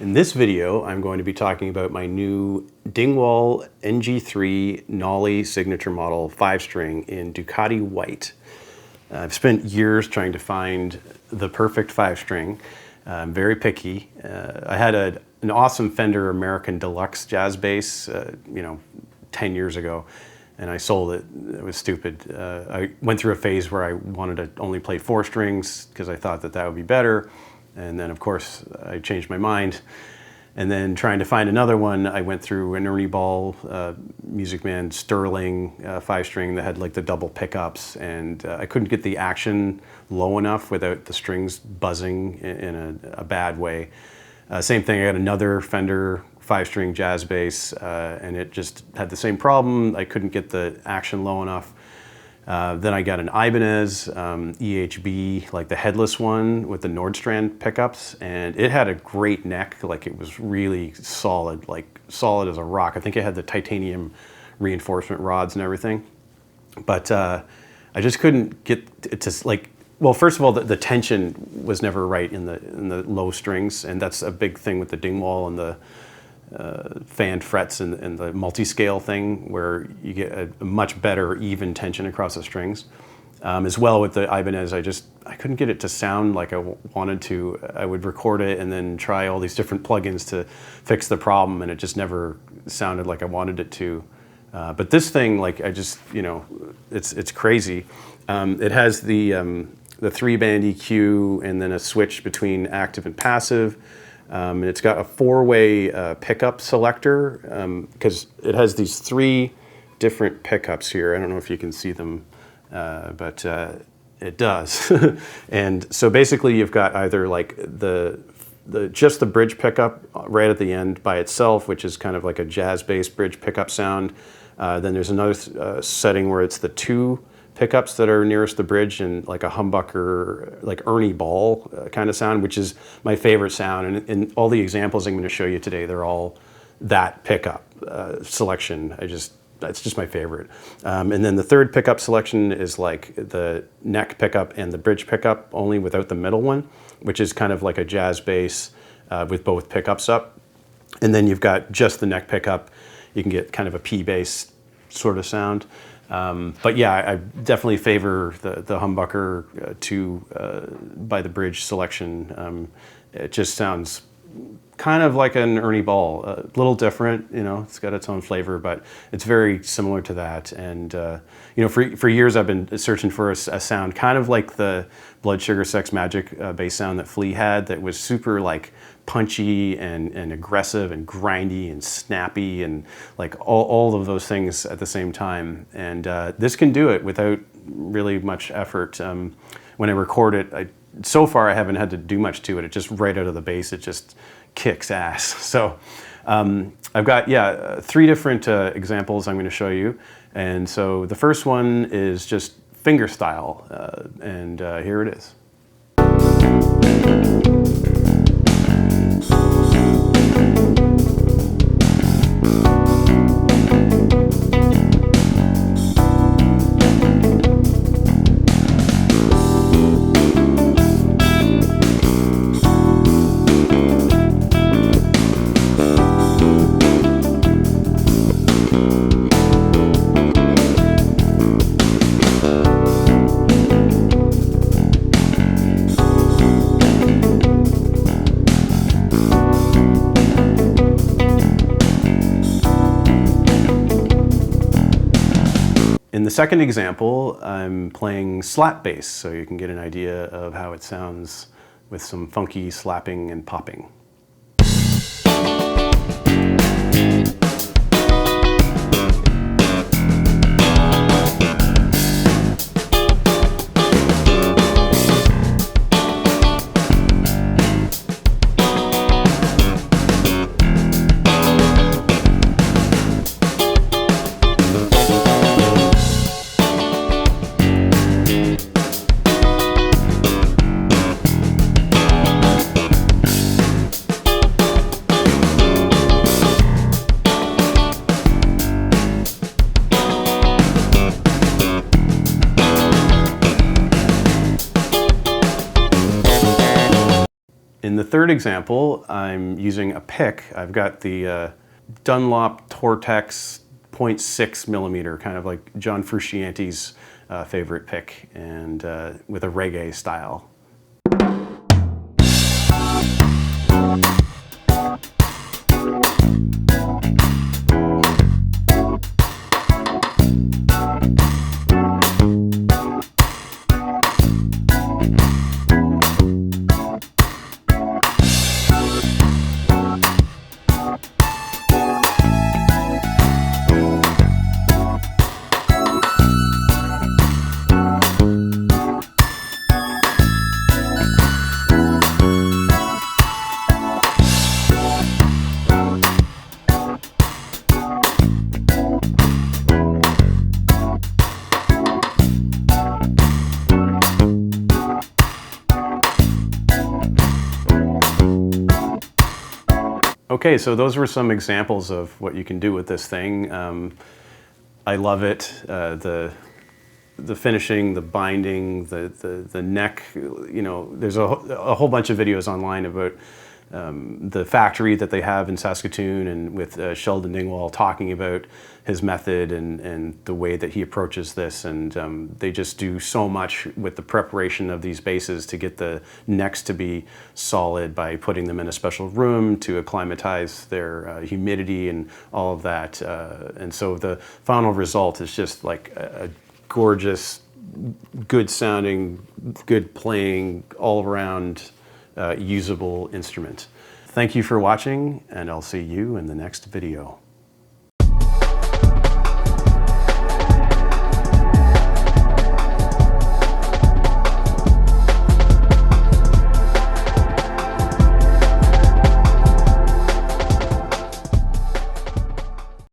In this video, I'm going to be talking about my new Dingwall NG3 Nolly Signature model 5-string in Ducati White. I've spent years trying to find the perfect 5-string. I'm very picky. I had an awesome Fender American Deluxe jazz bass, 10 years ago, and I sold it. It was stupid. I went through a phase where I wanted to only play 4 strings because I thought that would be better. And then, of course, I changed my mind. And then trying to find another one, I went through an Ernie Ball Music Man Sterling 5-string that had like the double pickups, and I couldn't get the action low enough without the strings buzzing in a bad way. Same thing, I got another Fender 5-string jazz bass, and it just had the same problem. I couldn't get the action low enough. Then I got an Ibanez EHB, like the headless one with the Nordstrand pickups, and it had a great neck. Like it was really solid, like solid as a rock. I think it had the titanium reinforcement rods and everything. But I just couldn't get it to like. Well, first of all, the tension was never right in the low strings, and that's a big thing with the Dingwall and the fanned frets and the multi-scale thing, where you get a much better even tension across the strings. As well with the Ibanez, I couldn't get it to sound like I wanted to. I would record it and then try all these different plugins to fix the problem, and it just never sounded like I wanted it to. But this thing, like it's crazy. It has the 3-band EQ and then a switch between active and passive. And it's got a 4-way pickup selector because it has these 3 different pickups here. I don't know if you can see them, but it does. And so basically you've got either like just the bridge pickup right at the end by itself, which is kind of like a jazz-based bridge pickup sound. Then there's another setting where it's the 2 pickups that are nearest the bridge and like a humbucker, like Ernie Ball kind of sound, which is my favorite sound. And all the examples I'm going to show you today, they're all that pickup selection. That's just my favorite. And then the 3rd pickup selection is like the neck pickup and the bridge pickup, only without the middle one, which is kind of like a jazz bass with both pickups up. And then you've got just the neck pickup. You can get kind of a P bass sort of sound. But yeah, I definitely favor the humbucker by the bridge selection. It just sounds kind of like an Ernie Ball, a little different, it's got its own flavor, but it's very similar to that. And, for years I've been searching for a sound kind of like the Blood Sugar Sex Magic bass sound that Flea had, that was super like punchy and aggressive and grindy and snappy and like all of those things at the same time. And this can do it without really much effort. When I record it, so far I haven't had to do much to it. It just right out of the bass, it just kicks ass. So I've got 3 different examples I'm going to show you. And so the first one is just fingerstyle, and here it is. In the second example, I'm playing slap bass, so you can get an idea of how it sounds with some funky slapping and popping. third example, I'm using a pick. I've got the Dunlop Tortex 0.6 millimeter, kind of like John Frusciante's favorite pick, and with a reggae style. Okay, so those were some examples of what you can do with this thing. I love it. The finishing, the binding, the neck. You know, there's a whole bunch of videos online about the factory that they have in Saskatoon, and with Sheldon Dingwall talking about his method and the way that he approaches this. And they just do so much with the preparation of these bases to get the necks to be solid by putting them in a special room to acclimatize their humidity and all of that. And so the final result is just like a gorgeous, good sounding, good playing, all around usable instrument. Thank you for watching, and I'll see you in the next video.